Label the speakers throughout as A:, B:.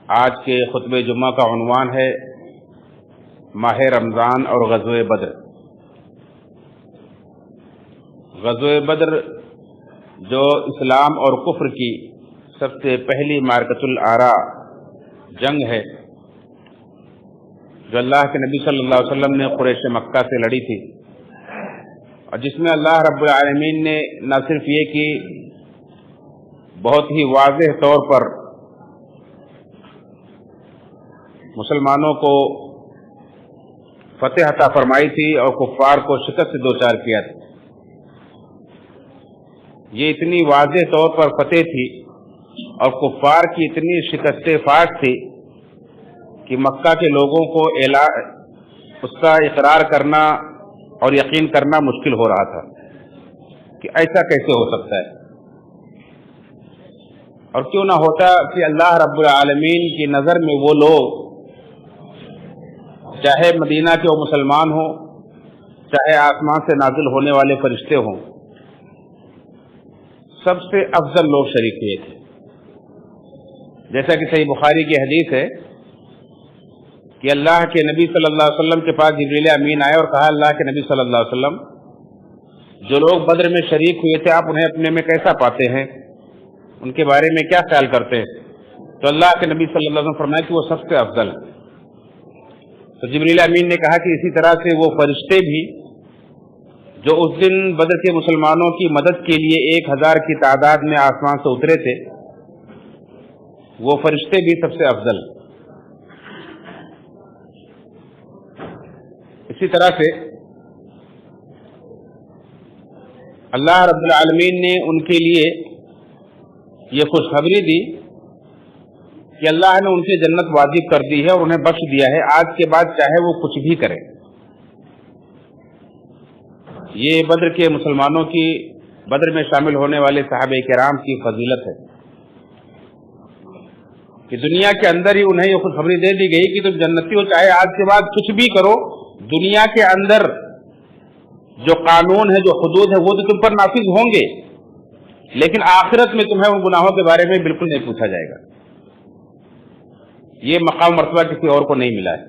A: آج کے خطبہ جمعہ کا عنوان ہے ماہ رمضان اور غزوہ بدر۔ غزوہ بدر جو اسلام اور کفر کی سب سے پہلی معرکۃ الآراء جنگ ہے، جو اللہ کے نبی صلی اللہ علیہ وسلم نے قریش مکہ سے لڑی تھی، اور جس میں اللہ رب العالمین نے نہ صرف یہ کہ بہت ہی واضح طور پر مسلمانوں کو فتح عطا فرمائی تھی اور کفار کو شکست سے دوچار کیا تھا۔ یہ اتنی واضح طور پر فتح تھی اور کفار کی اتنی شکست فاش تھی کہ مکہ کے لوگوں کو اس کا اقرار کرنا اور یقین کرنا مشکل ہو رہا تھا کہ ایسا کیسے ہو سکتا ہے، اور کیوں نہ ہوتا کہ اللہ رب العالمین کی نظر میں وہ لوگ، چاہے مدینہ کے وہ مسلمان ہوں، چاہے آسمان سے نازل ہونے والے فرشتے ہوں، سب سے افضل لوگ شریک ہوئے تھے۔ جیسا کہ صحیح بخاری کی حدیث ہے کہ اللہ کے نبی صلی اللہ علیہ وسلم کے پاس جبریل امین آئے اور کہا، اللہ کے نبی صلی اللہ علیہ وسلم، جو لوگ بدر میں شریک ہوئے تھے آپ انہیں اپنے میں کیسا پاتے ہیں، ان کے بارے میں کیا خیال کرتے ہیں؟ تو اللہ کے نبی صلی اللہ علیہ وسلم فرمایا کہ وہ سب سے افضل ہے۔ تو جبریل امین نے کہا کہ اسی طرح سے وہ فرشتے بھی جو اس دن بدر کے مسلمانوں کی مدد کے لیے 1000 کی تعداد میں آسمان سے اترے تھے، وہ فرشتے بھی سب سے افضل۔ اسی طرح سے اللہ رب العالمین نے ان کے لیے یہ خوشخبری دی کہ اللہ نے ان سے جنت واجب کر دی ہے اور انہیں بخش دیا ہے، آج کے بعد چاہے وہ کچھ بھی کریں۔ یہ بدر کے مسلمانوں کی، بدر میں شامل ہونے والے صحابہ کرام کی فضیلت ہے کہ دنیا کے اندر ہی انہیں یہ خوشخبری دے دی گئی کہ تم جنتی ہو، چاہے آج کے بعد کچھ بھی کرو، دنیا کے اندر جو قانون ہے، جو حدود ہے، وہ تو تم پر نافذ ہوں گے، لیکن آخرت میں تمہیں ان گناہوں کے بارے میں بالکل نہیں پوچھا جائے گا۔ یہ مقام مرتبہ کسی اور کو نہیں ملا ہے۔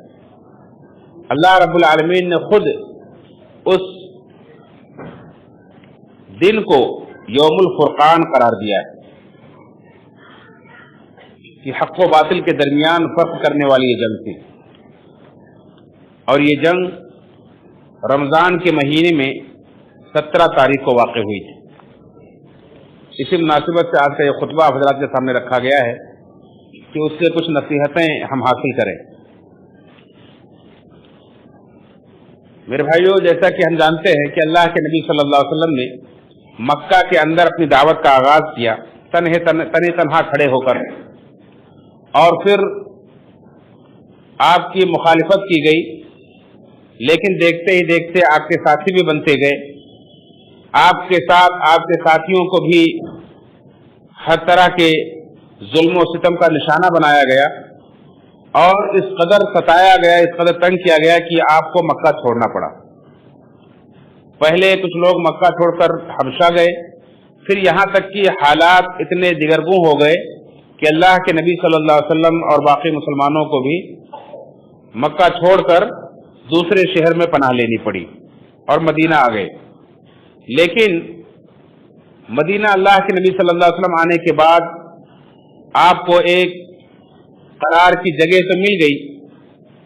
A: اللہ رب العالمین نے خود اس دن کو یوم الفرقان قرار دیا ہے کہ حق و باطل کے درمیان فرق کرنے والی یہ جنگ تھی، اور یہ جنگ رمضان کے مہینے میں 17 تاریخ کو واقع ہوئی تھی۔ اسی مناسبت سے آج کا یہ خطبہ حضرات کے سامنے رکھا گیا ہے کہ اس سے کچھ نصیحتیں ہم حاصل کریں۔ میرے بھائیو، جیسا کہ ہم جانتے ہیں کہ اللہ کے نبی صلی اللہ علیہ وسلم نے مکہ کے اندر اپنی دعوت کا آغاز کیا تنہا کھڑے ہو کر، اور پھر آپ کی مخالفت کی گئی، لیکن دیکھتے ہی دیکھتے آپ کے ساتھی بھی بنتے گئے، آپ کے ساتھ آپ کے ساتھیوں کو بھی ہر طرح کے ظلم و ستم کا نشانہ بنایا گیا، اور اس قدر ستایا گیا، اس قدر تنگ کیا گیا کہ آپ کو مکہ چھوڑنا پڑا۔ پہلے کچھ لوگ مکہ چھوڑ کر حبشہ گئے، پھر یہاں تک کہ حالات اتنے دگرگوں ہو گئے کہ اللہ کے نبی صلی اللہ علیہ وسلم اور باقی مسلمانوں کو بھی مکہ چھوڑ کر دوسرے شہر میں پناہ لینی پڑی اور مدینہ آ گئے۔ لیکن مدینہ اللہ کے نبی صلی اللہ علیہ وسلم آنے کے بعد آپ کو ایک قرار کی جگہ تو مل گئی،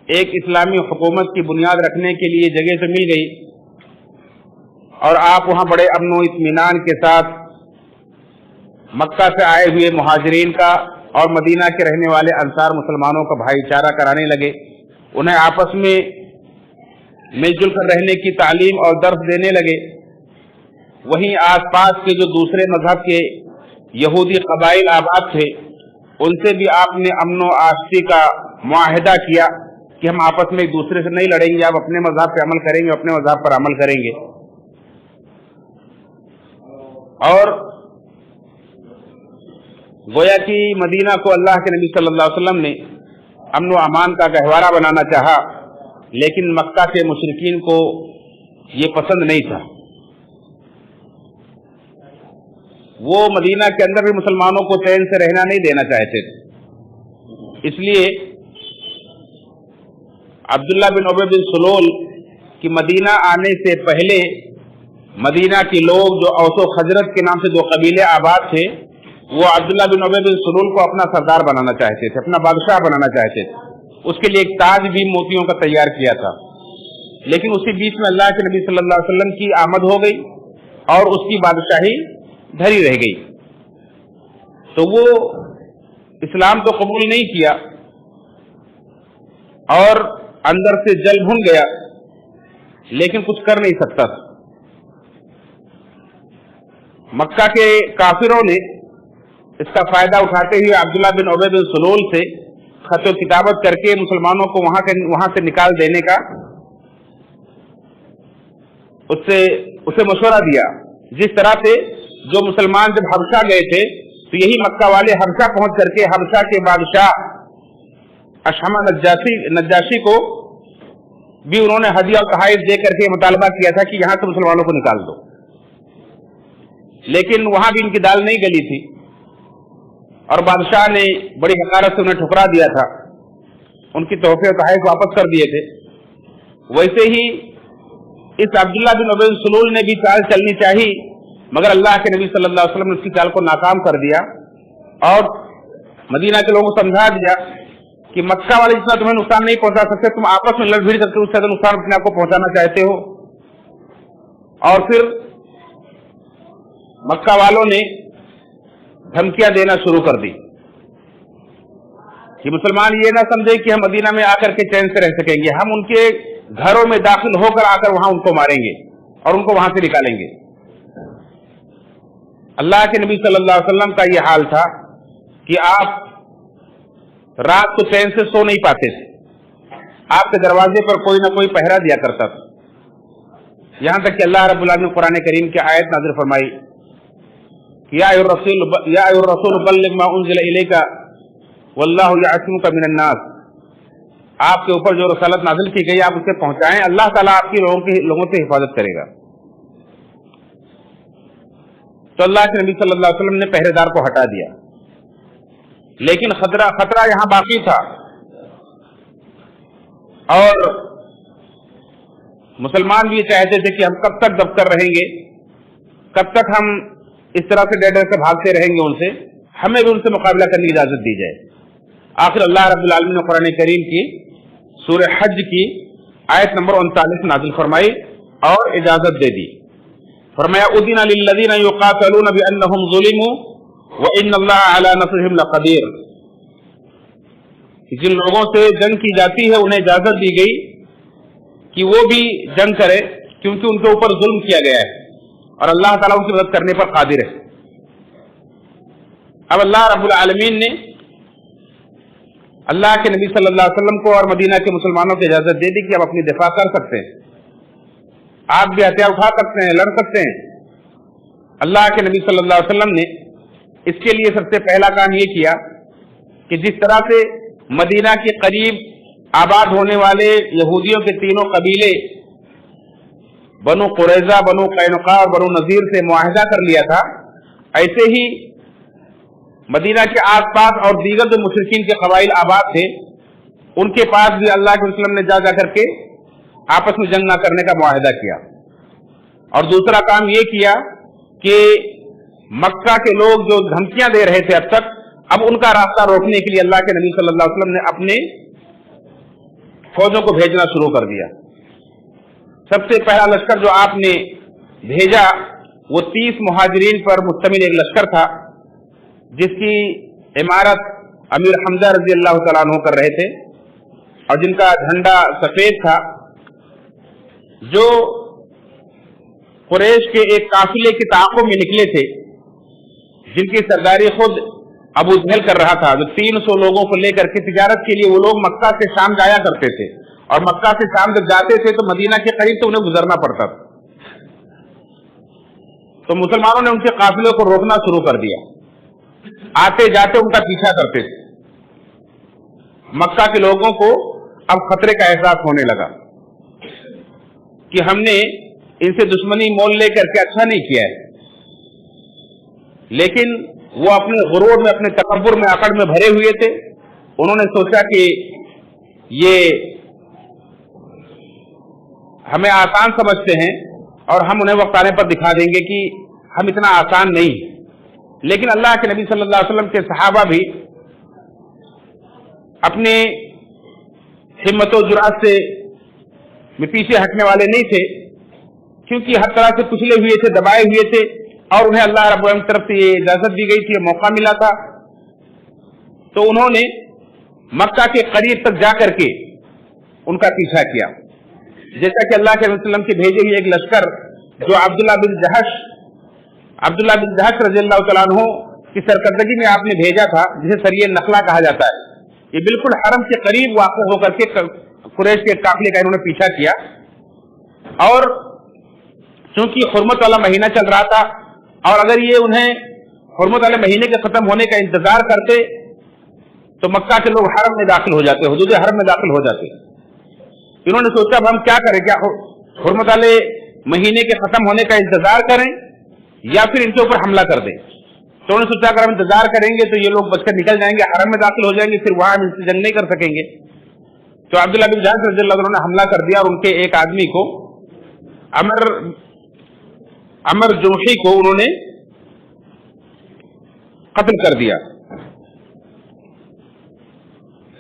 A: ایک اسلامی حکومت کی بنیاد رکھنے کے لیے جگہ تو مل گئی، اور آپ وہاں بڑے امن و اطمینان کے ساتھ مکہ سے آئے ہوئے مہاجرین کا اور مدینہ کے رہنے والے انصار مسلمانوں کا بھائی چارہ کرانے لگے، انہیں آپس میں مل جل کر رہنے کی تعلیم اور درس دینے لگے۔ وہیں آس پاس کے جو دوسرے مذہب کے یہودی قبائل آباد تھے، ان سے بھی آپ نے امن و آشتی کا معاہدہ کیا کہ ہم آپس میں ایک دوسرے سے نہیں لڑیں گے، آپ اپنے مذہب پہ عمل کریں گے، اپنے مذہب پر عمل کریں گے۔ اور گویا کہ مدینہ کو اللہ کے نبی صلی اللہ علیہ وسلم نے امن و امان کا گہوارہ بنانا چاہا، لیکن مکہ کے مشرکین کو یہ پسند نہیں تھا۔ وہ مدینہ کے اندر بھی مسلمانوں کو چین سے رہنا نہیں دینا چاہتے تھے، اس لیے عبداللہ بن ابی بن سلول کی مدینہ آنے سے پہلے مدینہ کے لوگ جو اوس و خزرج کے نام سے دو قبیلے آباد تھے، وہ عبداللہ بن ابی بن سلول کو اپنا سردار بنانا چاہتے تھے، اپنا بادشاہ بنانا چاہتے تھے۔ اس کے لیے ایک تاج بھی موتیوں کا تیار کیا تھا، لیکن اسی بیچ میں اللہ کے نبی صلی اللہ علیہ وسلم کی آمد ہو گئی اور اس کی بادشاہی دھری رہ گئی، تو وہ اسلام تو قبول نہیں کیا اور اندر سے جل بھن گیا، لیکن کچھ کر نہیں سکتا تھا۔ مکہ کے کافروں نے اس کا فائدہ اٹھاتے ہوئے عبداللہ بن ابی بن سلول سے خط و کتابت کر کے مسلمانوں کو وہاں سے نکال دینے کا اسے مشورہ دیا۔ جس طرح سے جو مسلمان جب حبشہ گئے تھے تو یہی مکہ والے حبشہ پہنچ کر کے حبشہ کے بادشاہ اشہم نجاشی کو بھی انہوں نے ہدیہ اور تحائف دے کر کے مطالبہ کیا تھا کہ یہاں سے مسلمانوں کو نکال دو، لیکن وہاں بھی ان کی دال نہیں گلی تھی اور بادشاہ نے بڑی حقارت سے انہیں ٹھکرا دیا تھا، ان کی تحفے اور تحائف واپس کر دیے تھے۔ ویسے ہی اس عبداللہ بن ابی بن سلول نے بھی چال چلنی چاہی، مگر اللہ کے نبی صلی اللہ علیہ وسلم نے اس کی چال کو ناکام کر دیا اور مدینہ کے لوگوں کو سمجھا دیا کہ مکہ والے جتنا تمہیں نقصان نہیں پہنچا سکتے، تم آپس میں لڑ بھیڑ کر کے اس سے نقصان اپنے آپ کو پہنچانا چاہتے ہو۔ اور پھر مکہ والوں نے دھمکیاں دینا شروع کر دی کہ مسلمان یہ نہ سمجھے کہ ہم مدینہ میں آ کر کے چین سے رہ سکیں گے، ہم ان کے گھروں میں داخل ہو کر آ کر وہاں ان کو ماریں گے اور ان کو وہاں سے نکالیں گے۔ اللہ کے نبی صلی اللہ علیہ وسلم کا یہ حال تھا کہ آپ رات کو چین سے سو نہیں پاتے تھے، آپ کے دروازے پر کوئی نہ کوئی پہرا دیا کرتا تھا، یہاں تک کہ اللہ رب العالمین نے قرآن کریم کی آیت نازل فرمائی یا ایھا الرسول بلغ ما انزل الیک واللہ یعصمک من الناس، آپ کے اوپر جو رسالت نازل کی گئی آپ اسے پہنچائیں، اللہ تعالیٰ آپ کی لوگوں سے حفاظت کرے گا۔ تو اللہ کے نبی صلی اللہ علیہ وسلم نے پہرے دار کو ہٹا دیا، لیکن خطرہ یہاں باقی تھا اور مسلمان بھی چاہتے تھے کہ ہم کب تک دب کر رہیں گے، کب تک ہم اس طرح سے ڈر سے بھاگتے رہیں گے ان سے، ہمیں بھی ان سے مقابلہ کرنے کی اجازت دی جائے۔ آخر اللہ رب العالمین نے قرآن کریم کی سورہ حج کی آیت نمبر 39 نازل فرمائی اور اجازت دے دی، فرمایا اذن للذین یقاتلون بانہم ظلموا وان اللہ علی نصرہم لقدیر، جن لوگوں سے جنگ کی جاتی ہے انہیں اجازت دی گئی کہ وہ بھی جنگ کرے کیونکہ ان کے اوپر ظلم کیا گیا ہے اور اللہ تعالیٰ ان کی مدد کرنے پر قادر ہے۔ اب اللہ رب العالمین نے اللہ کے نبی صلی اللہ علیہ وسلم کو اور مدینہ کے مسلمانوں کو اجازت دے دی کہ آپ اپنی دفاع کر سکتے ہیں، آپ بھی ہتھیار اٹھا سکتے ہیں، لڑ سکتے ہیں۔ اللہ کے نبی صلی اللہ علیہ وسلم نے اس کے لیے سب سے پہلا کام یہ کیا کہ جس طرح سے مدینہ کے قریب آباد ہونے والے یہودیوں کے تینوں قبیلے بنو قریظہ، بنو قینقاع اور بنو نذیر سے معاہدہ کر لیا تھا، ایسے ہی مدینہ کے آس پاس اور دیگر جو مشرکین کے قبائل آباد تھے ان کے پاس بھی اللہ کے وسلم نے جا کر کے آپس میں جنگ نہ کرنے کا معاہدہ کیا۔ اور دوسرا کام یہ کیا کہ مکہ کے لوگ جو دھمکیاں دے رہے تھے اب تک، اب ان کا راستہ روکنے کے لیے اللہ کے نبی صلی اللہ علیہ وسلم نے اپنے فوجوں کو بھیجنا شروع کر دیا۔ سب سے پہلا لشکر جو آپ نے بھیجا وہ 30 مہاجرین پر مشتمل ایک لشکر تھا جس کی عمارت امیر حمزہ رضی اللہ تعالیٰ عنہ کر رہے تھے اور جن کا جھنڈا سفید تھا، جو قریش کے ایک قافلے کے تعاقب میں نکلے تھے جن کی سرداری خود ابو جہل کر رہا تھا، جو 300 لوگوں کو لے کر کے تجارت کے لیے وہ لوگ مکہ سے شام جایا کرتے تھے اور مکہ سے شام جب جاتے تھے تو مدینہ کے قریب سے انہیں گزرنا پڑتا تھا، تو مسلمانوں نے ان کے قافلے کو روکنا شروع کر دیا، آتے جاتے ان کا پیچھا کرتے تھے۔ مکہ کے لوگوں کو اب خطرے کا احساس ہونے لگا کہ ہم نے ان سے دشمنی مول لے کر کے اچھا نہیں کیا ہے، لیکن وہ اپنے غرور میں، اپنے تکبر میں، اکڑ میں بھرے ہوئے تھے، انہوں نے سوچا کہ یہ ہمیں آسان سمجھتے ہیں اور ہم انہیں وقت آنے پر دکھا دیں گے کہ ہم اتنا آسان نہیں. لیکن اللہ کے نبی صلی اللہ علیہ وسلم کے صحابہ بھی اپنے ہمت و جرأت سے پیچھے ہٹنے والے نہیں تھے، کیونکہ ہر طرح سے کچلے ہوئے تھے، دبائے ہوئے تھے، اور انہیں اللہ رب العالمین کی طرف سے یہ اجازت دی گئی تھی، یہ موقع ملا تھا. تو انہوں نے مکہ کے قریب تک جا کر کے ان کا پیچھا کیا، جیسا کہ اللہ کے نبی صلی اللہ علیہ وسلم کے بھیجے ہوئے ایک لشکر جو عبداللہ بن جہش رضی اللہ تعالیٰ عنہ کی سرکردگی میں آپ نے بھیجا تھا، جسے سریہ نخلا کہا جاتا ہے. یہ بالکل حرم کے قریب واقع ہو کر کے قریش کے قافلے کا انہوں نے پیچھا کیا، اور چونکہ حرمت والا مہینہ چل رہا تھا، اور اگر یہ انہیں حرمت والے مہینے کے ختم ہونے کا انتظار کرتے تو مکہ کے لوگ حرم میں داخل ہو جاتے، حدود حرم میں داخل ہو جاتے. انہوں نے سوچا اب ہم کیا کریں، کیا حرمت والے مہینے کے ختم ہونے کا انتظار کریں یا پھر ان کے اوپر حملہ کر دیں. تو انہوں نے سوچا اگر ہم انتظار کریں گے تو یہ لوگ بچ کر نکل جائیں گے، حرم میں داخل ہو جائیں گے، پھر وہاں ہم ان سے جنگ نہیں کر سکیں گے. تو عبداللہ بن جہش رضی اللہ عنہ نے حملہ کر دیا، اور ان کے ایک آدمی کو عمر جمحی کو انہوں نے قتل کر دیا.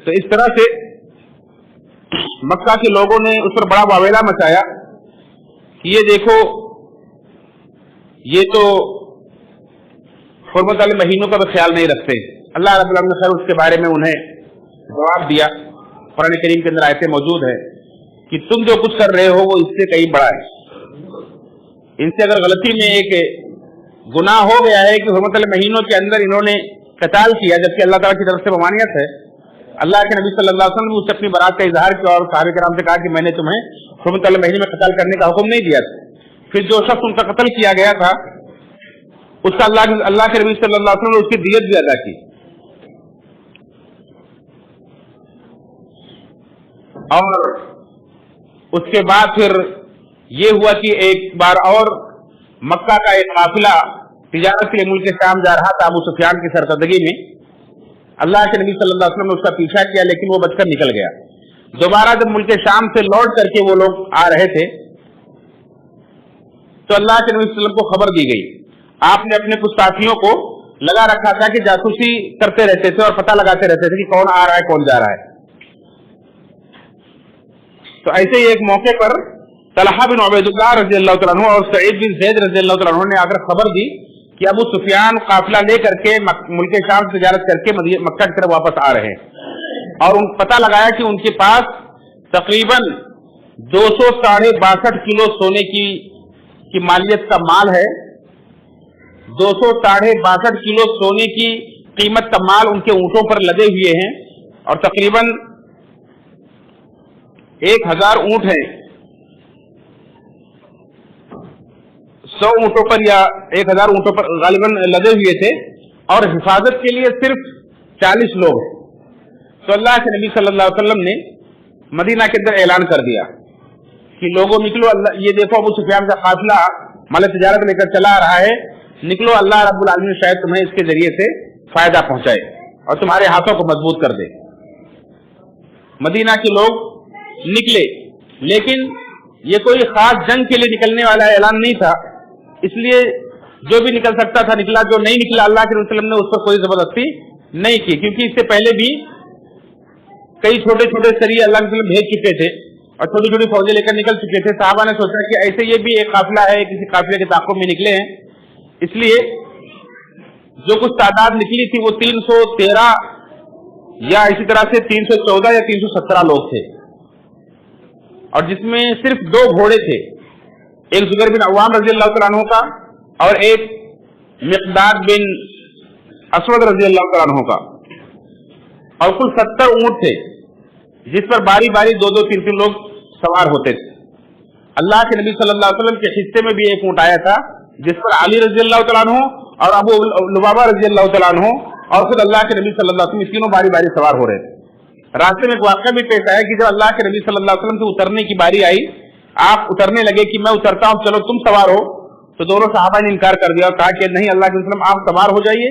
A: تو اس طرح سے مکہ کے لوگوں نے اس پر بڑا واویلا مچایا کہ یہ دیکھو، یہ تو حرمت والے مہینوں کا بھی خیال نہیں رکھتے. اللہ رب العالمین نے خیر اس کے بارے میں انہیں جواب دیا. قرآن کریم کے اندر آیتیں موجود ہیں کہ تم جو کچھ کر رہے ہو وہ اس سے کہیں بڑا ہے. ان سے اگر غلطی میں ایک گناہ ہو گیا ہے کہ حرمت والے مہینوں کے اندر انہوں نے قتال کیا، جبکہ اللہ تعالیٰ کی طرف سے ممانعت ہے. اللہ کے نبی صلی اللہ علیہ وسلم نے اس سے اپنی برات کا اظہار کیا اور صحابہ کرام سے کہا کہ میں نے تمہیں حرمت والے مہینے میں قتال کرنے کا حکم نہیں دیا تھا. پھر جو شخص ان کا قتل کیا گیا تھا اس کا اللہ کے نبی صلی اللہ علیہ وسلم نے اس کی دیت بھی ادا کی. اور اس کے بعد پھر یہ ہوا کہ ایک بار اور مکہ کا ایک قافلہ تجارت کے لیے ملک شام جا رہا تھا ابو سفیان کی سرکردگی میں. اللہ کے نبی صلی اللہ علیہ وسلم نے اس کا پیچھا کیا، لیکن وہ بچ کر نکل گیا. دوبارہ جب ملک شام سے لوٹ کر کے وہ لوگ آ رہے تھے تو اللہ کے نبی صلی اللہ علیہ وسلم کو خبر دی گئی. آپ نے اپنے کچھ ساتھیوں کو لگا رکھا تھا کہ جاسوسی کرتے رہتے تھے اور پتہ لگاتے رہتے تھے کہ کون آ رہا ہے کون جا رہا ہے. تو ایسے ہی ایک موقع پر طلحہ بن عبید اللہ رضی اللہ تعالیٰ عنہ اور سعید بن زید رضی اللہ تعالیٰ عنہ نے آ کر خبر دی کہ ابو سفیان قافلہ لے کر کے ملک شام سے تجارت کر کے مکہ کی طرف واپس آ رہے ہیں، اور ان پتہ لگایا کہ ان کے پاس تقریباً 262 کلو سونے کی مالیت کا مال ہے. 262 کلو سونے کی قیمت کا مال ان کے اونٹوں پر لدے ہوئے ہیں، اور تقریباً 1000 اونٹ ہیں. 100 اونٹوں پر یا 1000 اونٹوں پر غالباً لدے ہوئے تھے، اور حفاظت کے لیے صرف 40 لوگ. تو اللہ کے نبی صلی اللہ علیہ وسلم نے مدینہ کے اندر اعلان کر دیا کہ لوگوں نکلو، اللہ یہ دیکھو ابو سفیان کا قافلہ مال تجارت لے کر چلا رہا ہے، نکلو، اللہ رب العالمین شاید تمہیں اس کے ذریعے سے فائدہ پہنچائے اور تمہارے ہاتھوں کو مضبوط کر دے. مدینہ کے لوگ نکلے، لیکن یہ کوئی خاص جنگ کے لیے نکلنے والا اعلان نہیں تھا، اس لیے جو بھی نکل سکتا تھا نکلا، جو نہیں نکلا اللہ کے رسول نے اس پر کوئی زبردستی نہیں کی، کیونکہ اس سے پہلے بھی کئی چھوٹے چھوٹے سریے اللہ کے وسلم بھیج چکے تھے اور چھوٹی چھوٹی فوجیں لے کر نکل چکے تھے. صحابہ نے سوچا کہ ایسے یہ بھی ایک قافلہ ہے، کسی قافلے کے تعاقب میں نکلے ہیں، اس لیے جو کچھ تعداد نکلی تھی وہ 313 یا اسی طرح سے 314 یا 317 لوگ تھے، اور جس میں صرف 2 گھوڑے تھے، ایک زبیر بن عوام رضی اللہ تعالیٰ عنہ کا اور ایک مقداد بن اسود رضی اللہ تعالیٰ عنہ کا، اور کل 70 اونٹ تھے جس پر باری باری 2-2 3-3 لوگ سوار ہوتے تھے. اللہ کے نبی صلی اللہ علیہ وسلم کے حصے میں بھی ایک اونٹ آیا تھا جس پر علی رضی اللہ تعالیٰ عنہ اور ابو لبابہ رضی اللہ تعالیٰ عنہ اور خود اللہ کے نبی صلی اللہ علیہ وسلم تینوں باری باری سوار ہو رہے تھے. راستے میں ایک واقعہ بھی پیش آیا کہ جب اللہ کے نبی صلی اللہ علیہ وسلم سے اترنے کی باری آئی، آپ اترنے لگے کہ میں اترتا ہوں، چلو تم سوار ہو، تو دونوں صحابہ نے انکار کر دیا اور کہا کہ نہیں اللہ کے وسلم آپ سوار ہو جائیے،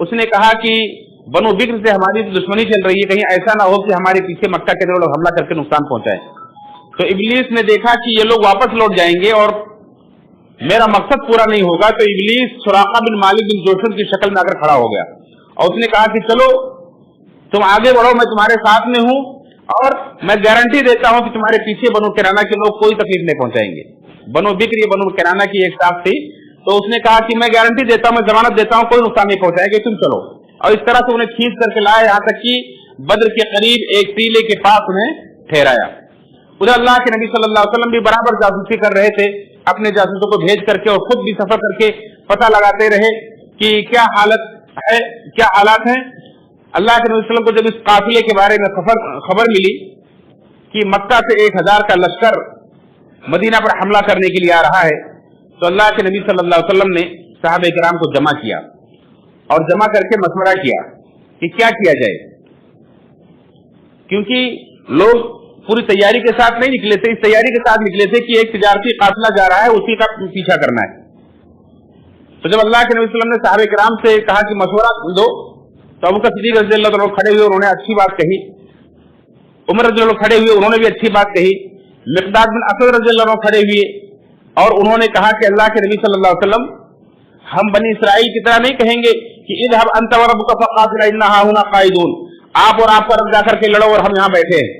A: اس نے کہا کہ بنو بکر سے ہماری دشمنی چل رہی ہے، کہیں ایسا نہ ہو کہ ہمارے پیچھے مکہ کے لوگ حملہ کر کے نقصان پہنچائے۔ تو ابلیس نے دیکھا کہ یہ لوگ واپس لوٹ جائیں گے اور میرا مقصد پورا نہیں ہوگا، تو ابلیس سراقہ بن مالک بن جوشن کی شکل میں آ کر کھڑا ہو گیا اور اس نے کہا کہ چلو تم آگے بڑھو، میں تمہارے ساتھ میں ہوں اور میں گارنٹی دیتا ہوں کہ تمہارے پیچھے بنو کنانہ کے لوگ کوئی تکلیف نہیں پہنچائیں گے۔ بنو بکر یہ بنو کنانہ کی ایک ساتھ تھی، تو اس نے کہا کہ میں گارنٹی دیتا ہوں، میں ضمانت دیتا ہوں، کوئی نقصان نہیں پہنچائے گا، تم چلو۔ اور اس طرح سے انہیں کھینچ کر کے لایا یہاں تک کہ بدر کے قریب ایک ٹیلے کے پاس انہیں ٹھہرایا۔ ادھر اللہ کے نبی صلی اللہ علیہ وسلم بھی برابر جاسوسی کر رہے تھے، اپنے جاسوسوں کو بھیج کر کے اور خود بھی سفر کر کے پتہ لگاتے رہے کہ کیا حالت ہے، کیا حالات ہیں۔ اللہ کے نبی صلی اللہ علیہ وسلم کو جب اس قافلے کے بارے میں خبر ملی کہ مکہ سے 1000 کا لشکر مدینہ پر حملہ کرنے کے لیے آ رہا ہے، تو اللہ کے نبی صلی اللہ علیہ وسلم نے صحابہ کرام کو جمع کیا اور جمع کر کے مشورہ کیا کہ کیا کیا جائے، کیونکہ لوگ پوری تیاری کے ساتھ نہیں نکلے تھے، اس تیاری کے ساتھ نکلے تھے کہ ایک تجارتی قافلہ جا رہا ہے، اسی کا پیچھا کرنا ہے۔ تو جب اللہ کے نبی صلی اللہ علیہ وسلم نے صحابہ کرام سے کہا کہ مشورہ دو، تو ابو بکر صدیق رضی اللہ عنہ کھڑے ہوئے، انہوں نے اچھی بات کہی، عمر رضی اللہ عنہ کھڑے ہوئے، انہوں نے بھی اچھی بات کہی، مقداد بن اسود رضی اللہ عنہ کھڑے ہوئے اور انہوں نے کہا کہ اللہ کے نبی صلی اللہ علیہ وسلم ہم بنی اسرائیل کی طرح نہیں کہیں گے کہ اذهب انت وربك فقاتلا اننا هنا قاعدون، آپ اور آپ کا رب جا کر کے لڑو اور ہم یہاں بیٹھے ہیں،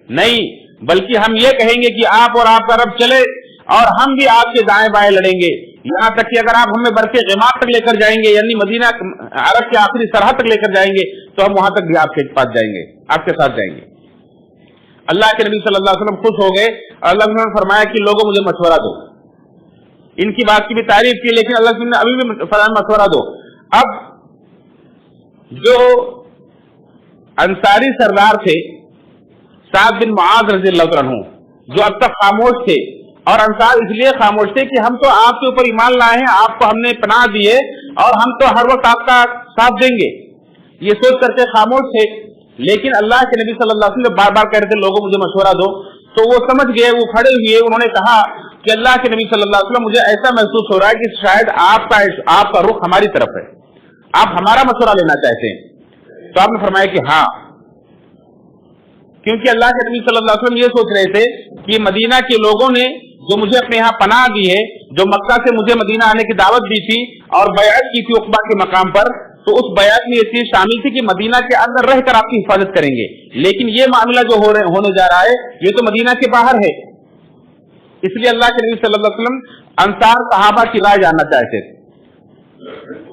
A: نہیں، بلکہ ہم یہ کہیں گے کہ آپ اور آپ کا رب چلے اور ہم بھی آپ کے دائیں بائیں لڑیں گے، یہاں تک کہ اگر آپ ہمیں برقع غمام تک لے کر جائیں گے، یعنی مدینہ عرب کے آخری سرحد تک لے کر جائیں گے، تو ہم وہاں تک بھی آپ کے پاس جائیں گے، آپ کے ساتھ جائیں گے۔ اللہ کے نبی صلی اللہ علیہ وسلم خوش ہو گئے اور اللہ نے فرمایا کہ لوگوں مجھے مشورہ دو، ان کی بات کی بھی تعریف کی، لیکن اللہ نے ابھی بھی فرمایا مشورہ دو۔ اب جو انصاری سردار تھے سعد بن معاذ رضی اللہ عنہ، جو اب تک خاموش تھے، اور انصار اس لیے خاموش تھے کہ ہم تو آپ کے اوپر ایمان لائے ہیں، آپ کو ہم نے پناہ دی ہے اور ہم تو ہر وقت آپ کا ساتھ دیں گے، یہ سوچ کر کے خاموش تھے۔ لیکن اللہ کے نبی صلی اللہ علیہ وسلم بار بار کہہ رہے تھے لوگوں مجھے مشورہ دو، تو وہ سمجھ گئے، وہ کھڑے ہوئے، انہوں نے کہا کہ اللہ کے نبی صلی اللہ علیہ وسلم مجھے ایسا محسوس ہو رہا ہے کہ شاید آپ کا رخ ہماری طرف ہے، آپ ہمارا مشورہ لینا چاہتے ہیں۔ تو آپ نے فرمایا کہ ہاں، کیونکہ اللہ کے نبی صلی اللہ علیہ وسلم یہ سوچ رہے تھے کہ مدینہ کے لوگوں نے جو مجھے اپنے یہاں پناہ دی ہے، جو مکہ سے مجھے مدینہ آنے کی دعوت دی تھی اور بیعت کی تھی عقبہ کے مقام پر، تو اس بیعت میں یہ چیز شامل تھی کہ مدینہ کے اندر رہ کر آپ کی حفاظت کریں گے، لیکن یہ معاملہ جو ہونے جا رہا ہے یہ تو مدینہ کے باہر ہے، اس لیے اللہ کے نبی صلی اللہ علیہ وسلم انصار صحابہ کی رائے جاننا چاہتے تھے۔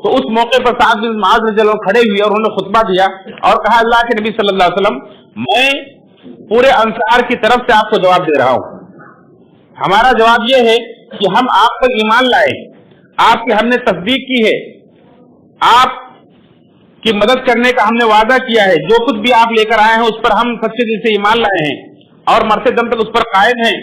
A: تو اس موقع پر سعد بن معاذ رضی اللہ عنہ کھڑے ہوئے اور انہوں نے خطبہ دیا اور کہا اللہ کے نبی صلی اللہ علیہ وسلم میں پورے انصار کی طرف سے آپ کو جواب دے رہا ہوں، ہمارا جواب یہ ہے کہ ہم آپ پر ایمان لائے، آپ کی ہم نے تصدیق کی ہے، آپ کی مدد کرنے کا ہم نے وعدہ کیا ہے، جو کچھ بھی آپ لے کر آئے ہیں اس پر ہم سچے دل سے ایمان لائے ہیں اور مرتے دم تک اس پر قائم ہیں۔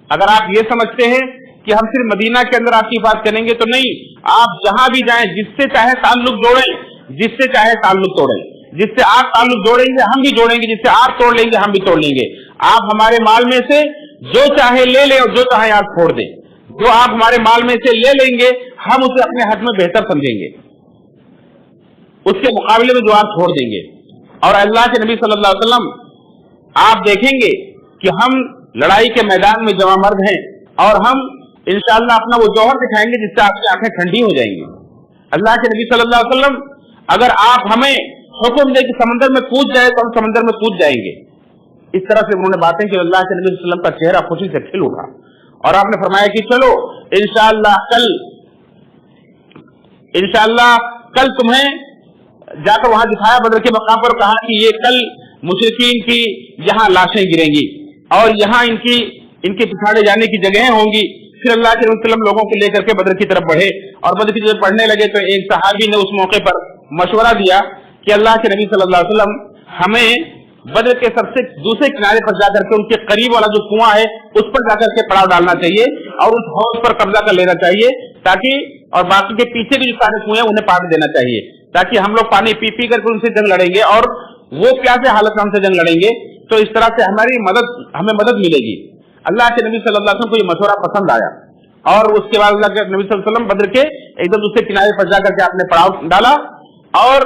A: اگر آپ یہ سمجھتے ہیں کہ ہم صرف مدینہ کے اندر آپ کی حفاظت کریں گے تو نہیں، آپ جہاں بھی جائیں، جس سے چاہے تعلق جوڑیں، جس سے چاہے تعلق توڑیں، جس سے آپ تعلق جوڑیں گے ہم بھی جوڑیں گے، جس سے آپ توڑ لیں گے ہم بھی توڑ لیں گے۔ آپ ہمارے مال میں سے جو چاہے لے لیں اور جو چاہے آپ چھوڑ دیں، جو آپ ہمارے مال میں سے لے لیں گے ہم اسے اپنے حق میں بہتر سمجھیں گے، اس کے مقابلے میں جو آپ چھوڑ دیں گے۔ اور اللہ کے نبی صلی اللہ علیہ وسلم آپ دیکھیں گے کہ ہم لڑائی کے میدان میں جوان مرد ہیں اور ہم انشاءاللہ اپنا وہ جوہر دکھائیں گے جس سے آپ کی آنکھیں ٹھنڈی ہو جائیں گی۔ اللہ کے نبی صلی اللہ علیہ وسلم اگر آپ ہمیں حکم دیں کہ سمندر میں کود جائے تو ہم سمندر میں کود جائیں گے۔ اس طرح سے انہوں نے باتیں کہ اللہ کے نبی صلی اللہ علیہ وسلم کا چہرہ خوشی سے کھل اٹھا اور آپ نے فرمایا کہ چلو انشاءاللہ کل تمہیں جا کر وہاں دکھایا بدر کے مقام پر، کہا کہ یہ کل مشرکین کی یہاں لاشیں گریں گی اور یہاں ان کے پچھاڑے جانے کی جگہیں ہوں گی۔ پھر اللہ کے نبی صلی اللہ علیہ وسلم لوگوں کو لے کر کے بدر کی طرف بڑھے اور بدر کی طرف پڑھنے لگے تو ایک صحابی نے اس موقع پر مشورہ دیا کہ اللہ کے نبی صلی اللہ علیہ وسلم ہمیں بدر کے سب سے دوسرے کنارے پر جا کر کے ان کے قریب والا جو کنواں ہے اس پر جا کر کے پڑاؤ ڈالنا چاہیے اور اس حوض پر قبضہ کر لینا چاہیے، تاکہ اور باقی کے پیچھے بھی جو سارے کنویں ہیں انہیں پانی دینا چاہیے، تاکہ ہم لوگ پانی پی پی کر کے ان سے جنگ لڑیں گے اور وہ پیاسے حالت میں ہم سے جنگ لڑیں گے، تو اس طرح سے ہمیں مدد ملے گی۔ اللہ کے نبی صلی اللہ علیہ وسلم کو یہ مشورہ پسند آیا اور اس کے بعد اللہ کے نبی صلی اللہ علیہ وسلم بدر کے ایک دم دوسرے کنارے پر جا کر کے آپ نے پڑاؤ ڈالا اور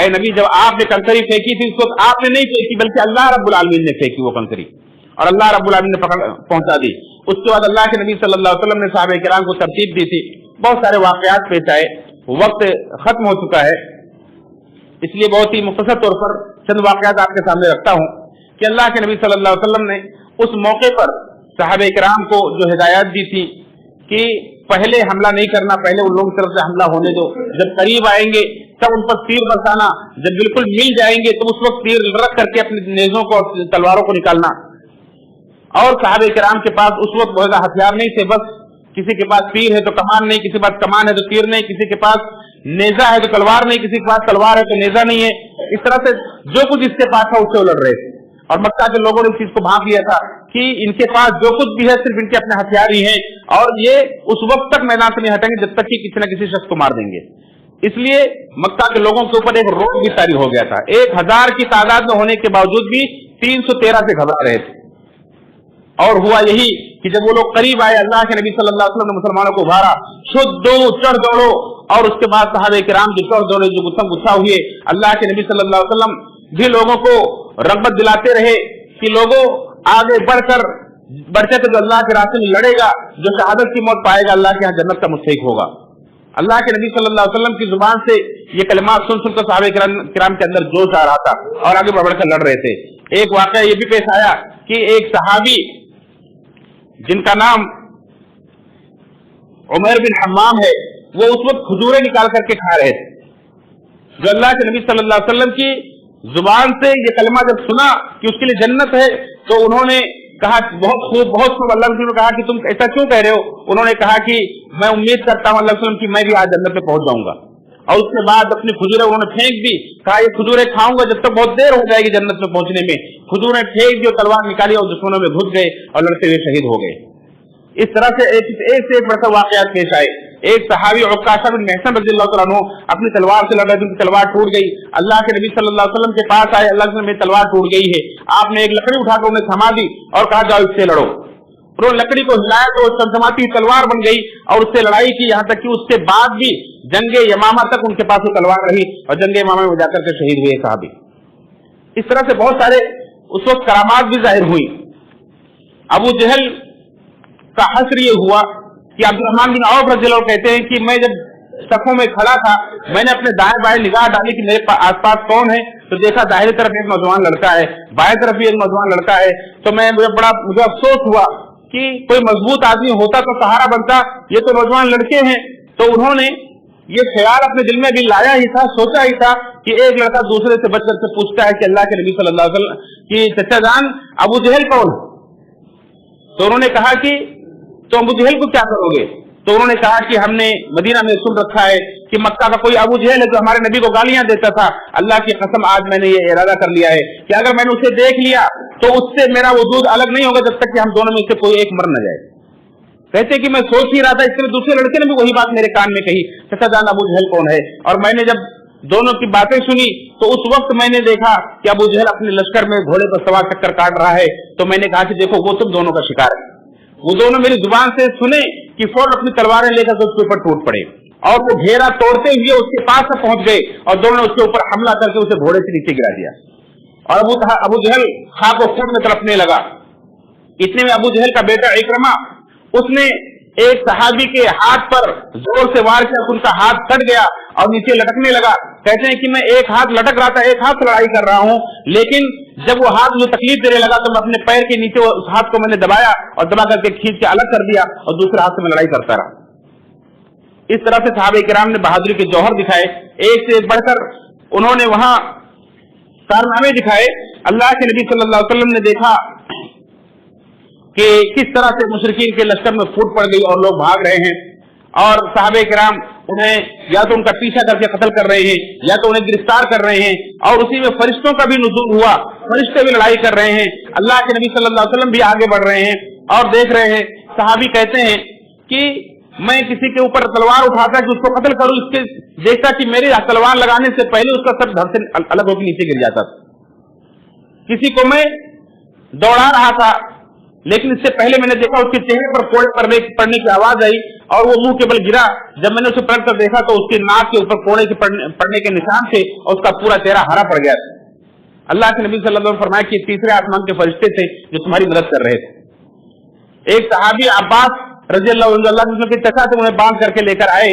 A: اے نبی جب آپ نے کنکری پھینکی تھی اس وقت آپ نے نہیں پھینکی بلکہ اللہ رب العالمین نے پھینکی وہ کنکری اور اللہ رب العالمین نے پہنچا دی. اس کے بعد اللہ کے نبی صلی اللہ علیہ وسلم نے صحابہ کرام کو ترتیب دی تھی. بہت سارے واقعات پیش آئے, وقت ختم ہو چکا ہے اس لیے بہت ہی مختصر طور پر چند واقعات آپ کے سامنے رکھتا ہوں کہ اللہ کے نبی صلی اللہ علیہ وسلم نے اس موقع پر صحابہ کرام کو جو ہدایات دی تھی کہ پہلے حملہ نہیں کرنا, پہلے ان لوگوں کی طرف سے حملہ ہونے دو, جب قریب آئیں گے تب ان پر تیر برسانا, جب بالکل مل جائیں گے تو اس وقت تیر رکھ کر کے اپنے نیزوں کو اور تلواروں کو نکالنا. اور صحابہ کرام کے پاس اس وقت بہت ہتھیار نہیں تھے, بس کسی کے پاس تیر ہے تو کمان نہیں, کسی کے پاس کمان ہے تو تیر نہیں, کسی کے پاس نیزہ ہے تو تلوار نہیں, کسی کے پاس تلوار ہے تو نیزہ نہیں ہے. اس طرح سے جو کچھ اس کے پاس تھا اس سے وہ لڑ رہے تھے. اور مکہ کے لوگوں نے اس چیز کو بھانپ لیا تھا کہ ان کے پاس جو کچھ بھی ہے صرف ان کے اپنے ہتھیار ہی ہیں اور یہ اس وقت تک میدان سے نہیں ہٹیں گے جب تک کہ کسی نہ کسی شخص کو مار دیں گے. اس لیے مکہ کے لوگوں کے اوپر ایک روک بھی طاری ہو گیا تھا. 1000 کی تعداد میں ہونے کے باوجود بھی 313 سے گھبرا رہے تھے. اور ہوا یہی کہ جب وہ لوگ قریب آئے, اللہ کے نبی صلی اللہ علیہ وسلم نے مسلمانوں کو ابھارا, شدو چڑھ دوڑو, اور اس کے بعد صحابہ کرام جو چڑھ دوڑے, جو گتھم گتھا ہوئے, اللہ کے نبی صلی اللہ علیہ وسلم بھی لوگوں کو رغبت دلاتے رہے کہ لوگوں آگے بڑھ کے جو اللہ کے راستے میں لڑے گا, جو شہادت کی موت پائے گا, اللہ کے یہاں جنت کا مستحق ہوگا. اللہ کے نبی صلی اللہ علیہ وسلم کی زبان سے یہ کلمات سن کر صحابہ کرام کے اندر جوش آ رہا تھا اور آگے بڑھ کر لڑ رہے تھے. ایک واقعہ یہ بھی پیش آیا کہ ایک صحابی جن کا نام عمیر بن حمام ہے, وہ اس وقت کھجوریں نکال کر کے کھا رہے تھے. جو اللہ کے نبی صلی اللہ علیہ وسلم کی زبان سے یہ کلمہ جب سنا کہ اس کے لیے جنت ہے تو انہوں نے کہا بہت خوب, بہت خوب. اللہ کے رسول نے کہا کہ تم ایسا کیوں کہہ رہے ہو؟ انہوں نے کہا کہ میں امید کرتا ہوں اللہ کے رسول کی میں بھی آج جنت میں پہنچ جاؤں گا. اور اس کے بعد اپنی کھجوریں انہوں نے پھینک دی, کہا یہ کھجوریں کھاؤں گا جب تک بہت دیر ہو جائے گی جنت میں پہنچنے میں. کھجوریں پھینک دی اور تلوار نکالی اور دشمنوں میں گھس گئے اور لڑتے ہوئے شہید ہو گئے. اس طرح سے ایک سے ایک بڑا واقعات پیش آئے. ایک صحابی عکاشہ بن محصن رضی اللہ تعالیٰ عنہ اپنی تلوار سے لڑ رہے تھے, ان کی تلوار ٹوٹ گئی. اللہ کے نبی صلی اللہ علیہ وسلم کے پاس آئے, اللہ کے وسلم میری تلوار ٹوٹ گئی ہے. آپ نے ایک لکڑی اٹھا کر انہیں تھما دی اور کہا جاؤ اس سے لڑو. انہوں نے لکڑی کو ہلایا تو چمچماتی تلوار بن گئی اور اس سے لڑائی کی, یہاں تک کہ اس کے بعد بھی جنگ یمامہ تک ان کے پاس وہ تلوار رہی اور جنگ یمامہ میں جا کر کے شہید ہوئے صحابی. اس طرح سے بہت سارے اس وقت کرامات بھی ظاہر ہوئی. ابو جہل کا حشر یہ ہوا کہ عبد الرحمن بن عوف رضی اللہ عنہ کہتے ہیں کہ میں جب صفوں میں کھڑا تھا, میں نے اپنے دائیں بائیں نگاہ ڈالی کہ میرے آس پاس کون ہے, تو دیکھا داہری طرف ایک نوجوان لڑکا ہے, بائیں طرف بھی ایک نوجوان لڑکا ہے. تو مجھے افسوس ہوا کہ کوئی مضبوط آدمی ہوتا تو سہارا بنتا, یہ تو نوجوان لڑکے ہیں. تو انہوں نے یہ خیال اپنے دل میں بھی لایا ہی تھا, سوچا ہی تھا کہ ایک لڑکا دوسرے سے بچ کر سے پوچھتا ہے کہ اللہ کے نبی صلی اللہ علیہ وسلم کی چچا جان ابو جہل کون؟ تو انہوں نے کہا کہ تو ابو جہل کو کیا کرو گے؟ تو انہوں نے کہا کہ ہم نے مدینہ میں سن رکھا ہے کہ مکہ کا کوئی ابو جہل ہے جو ہمارے نبی کو گالیاں دیتا تھا. اللہ کی قسم آج میں نے یہ ارادہ کر لیا ہے کہ اگر میں نے اسے دیکھ لیا تو اس سے میرا وجود الگ نہیں ہوگا جب تک کہ ہم دونوں میں سے کوئی ایک مر نہ جائے. کہتے کہ میں سوچ ہی رہا تھا, اس کے دوسرے لڑکے نے بھی وہی بات میرے کان میں کہی, چچا جان ابو جہل کون ہے؟ اور میں نے جب دونوں کی باتیں سنی تو اس وقت میں نے دیکھا کہ ابو جہل اپنے لشکر میں گھوڑے پر سوار چکر کاٹ رہا ہے. تو میں نے کہا کہ دیکھو وہ تم دونوں کا شکار ہے. وہ دونوں میری زبان سے سنے کہ فوراً اپنی تلواریں لے کر اس کے اوپر ٹوٹ پڑے اور وہ گھیرا توڑتے ہوئے اس کے پاس پہنچ گئے اور دونوں نے اس کے اوپر حملہ کر کے اسے گھوڑے سے نیچے گرا دیا. اور ابو جہل خاک و خون میں تڑپنے لگا. اتنے میں ابو جہل کا بیٹا اکرمہ اس نے ایک صحابی کے ہاتھ پر زور سے وار کیا, ان کا ہاتھ کٹ گیا اور نیچے لٹکنے لگا. کہتے ہیں کہ میں ایک ہاتھ لٹک رہا تھا, ایک ہاتھ لڑائی کر رہا ہوں, لیکن جب وہ ہاتھ مجھے تکلیف دینے لگا تو میں اپنے پیر کے نیچے اس ہاتھ کو میں نے دبایا اور دبا کر کے کھینچ کے الگ کر دیا اور دوسرے ہاتھ سے میں لڑائی کرتا رہا. اس طرح سے صحابہ کرام نے بہادری کے جوہر دکھائے, ایک سے بڑھ کر انہوں نے وہاں کارنامے دکھائے. اللہ کے نبی صلی اللہ علیہ وسلم نے دیکھا کہ کس طرح سے مشرکین کے لشکر میں پھوٹ پڑ گئی اور لوگ بھاگ رہے ہیں اور صحابہ کرام انہیں یا تو ان کا پیچھا کر کے قتل کر رہے ہیں یا تو انہیں گرفتار کر رہے ہیں. اور اسی میں فرشتوں کا بھی نزول ہوا, فرشتے بھی لڑائی کر رہے ہیں. اللہ کے نبی صلی اللہ علیہ وسلم بھی آگے بڑھ رہے ہیں اور دیکھ رہے ہیں. صحابی کہتے ہیں کہ میں کسی کے اوپر تلوار اٹھاتا کہ اس کو قتل کروں, اس کے دیکھتا کہ میری تلوار لگانے سے پہلے اس کا سر دھڑ سے الگ ہو کے نیچے گر جاتا تھا. کسی کو میں دوڑا رہا تھا لیکن اس سے پہلے میں نے دیکھا اس کے چہرے پر کوڑے پڑنے کی آواز آئی اور وہ منہ کے بل گرا. جب میں نے اسے پلٹ کر دیکھا تو اس کی ناک کے اوپر کوڑے کے پڑنے کے نشان تھے اور اس کا پورا چہرہ ہرا پڑ گیا. اللہ کے نبی صلی اللہ علیہ وسلم فرمایا کہ تیسرے آسمان کے فرشتے تھے جو تمہاری مدد کر رہے تھے. ایک صحابی عباس رضی اللہ عنہ کے چچا سے انہیں باندھ کر کے لے کر آئے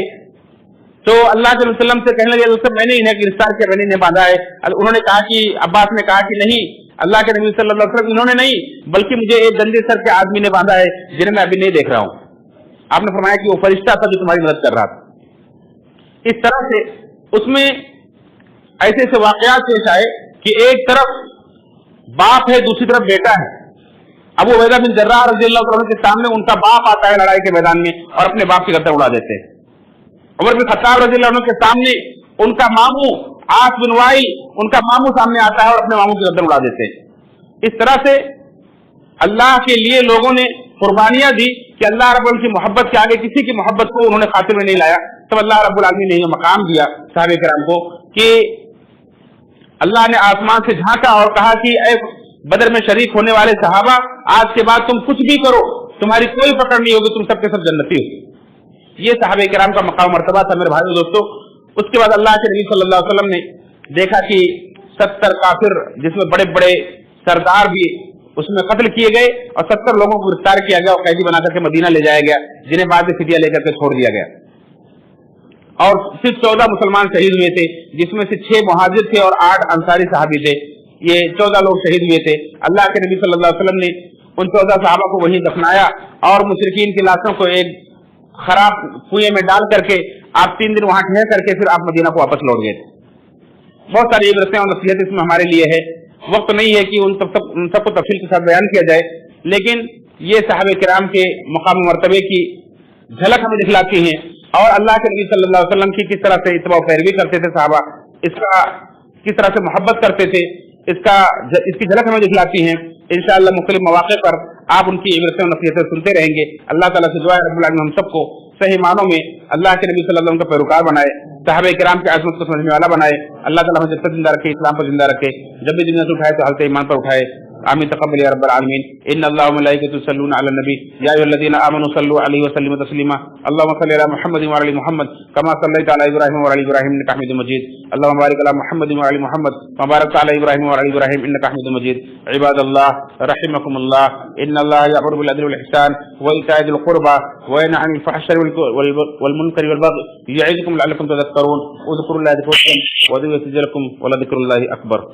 A: تو اللہ کے وسلم سے کہنے لگے میں نے انہیں گرفتار کیا, میں نے انہیں باندھا ہے. انہوں نے کہا کہ عباس نے کہا کہ نہیں اللہ کے نبی صلی اللہ علیہ وسلم انہوں نے نہیں بلکہ مجھے ایک گندے سر کے آدمی نے باندھا ہے جنہیں میں ابھی نہیں دیکھ رہا ہوں. آپ نے فرمایا کہ وہ فرشتہ تھا جو تمہاری مدد کر رہا تھا. اس طرح سے اس میں ایسے ایسے واقعات پیش آئے کہ ایک طرف باپ ہے دوسری طرف بیٹا ہے. ابو عبیدہ بن جراح رضی اللہ عنہ کے سامنے ان کا باپ آتا ہے لڑائی کے میدان میں اور اپنے باپ کی گردن اڑا دیتے ہیں. عمر بن خطاب رضی اللہ عنہ کے سامنے ان کا ماموں عاص بن وائل ان کا ماموں سامنے آتا ہے اور اپنے ماموں کی گردن اڑا دیتے ہیں. اس طرح سے اللہ کے لیے لوگوں نے قربانیاں دی کہ اللہ رب العالمین کی محبت کے آگے کسی کی محبت کو انہوں نے خاطر میں نہیں لایا. تب اللہ رب العالمین نے یہ مقام دیا صحابہ کرام کو کہ اللہ نے آسمان سے جھانکا اور کہا کہ اے بدر میں شریک ہونے والے صحابہ آج کے بعد تم کچھ بھی کرو تمہاری کوئی پکڑ نہیں ہوگی, تم سب کے سب جنتی ہو. یہ صحابہ کرام کا مقام مرتبہ تھا میرے بھائیو دوستو. اس کے بعد اللہ کے نبی صلی اللہ علیہ وسلم نے دیکھا کہ 70 کافر جس میں بڑے بڑے سردار بھی اس میں قتل کیے گئے اور 70 لوگوں کو گرفتار کیا گیا اور قیدی بنا کر کے مدینہ لے جایا گیا جنہیں بعد میں فدیہ لے کر کے چھوڑ دیا گیا. اور صرف 14 مسلمان شہید ہوئے تھے جس میں سے 6 مہاجر تھے اور 8 انصاری صحابی تھے. یہ 14 لوگ شہید ہوئے تھے. اللہ کے نبی صلی اللہ علیہ وسلم نے ان 14 صحابہ کو وہیں دفنایا اور مشرکین کی لاشوں کو ایک خراب کنویں میں ڈال کر کے آپ 3 دن وہاں ٹھہر کر کے پھر آپ مدینہ کو واپس لوٹ گئے تھے. بہت ساری عبرتیں اور نصیحت اس میں ہمارے لیے ہے. وقت نہیں ہے کہ ان سب کو تفصیل کے ساتھ بیان کیا جائے, لیکن یہ صحابہ کرام کے مقام مرتبے کی جھلک ہمیں دکھلاتی ہیں اور اللہ کے نبی صلی اللہ علیہ وسلم کی کس طرح سے اتباع و پیروی کرتے تھے صحابہ, اس کا کس طرح سے محبت کرتے تھے, اس کی جھلک ہمیں دکھلاتی ہیں. انشاءاللہ مختلف مواقع پر آپ ان کی عبرتیں اور نصیحتیں سنتے رہیں گے. اللہ تعالیٰ سے دعا ہے رب العالمین ہم سب کو صحیح معنوں میں اللہ کے نبی صلی اللہ علیہ وسلم کا پیروکار بنائے, صحابہ کرام کی عظمت کو سمجھنے والا بنائے. اللہ تعالیٰ ہمیں جب تک زندہ رکھے اسلام پر زندہ رکھے, جب بھی دنیا سے اٹھائے تو حالت ایمان پر اٹھائے. آمین تقبل یا رب العالمین. ان اللہ وملائکۃہ یصلون علی النبی یا ایھا الذین آمنوا صلوا علیہ وسلموا تسلیما. اللهم صل علی محمد وعلی محمد کما صلیت علی ابراہیم وعلی ابراہیم انک حمید مجید. اللهم بارک علی محمد وعلی محمد کما بارکت علی ابراہیم وعلی ابراہیم انک حمید مجید. عباد اللہ رحمکم اللہ, ان اللہ یأمر بالعدل والإحسان وإیتاء ذی القربى وینہی عن الفحشاء والمنکر والبغی یعظکم لعلکم تذکرون. اذکروا اللہ ذکرکم وادعوه یستجب لکم ولذکر اللہ اکبر.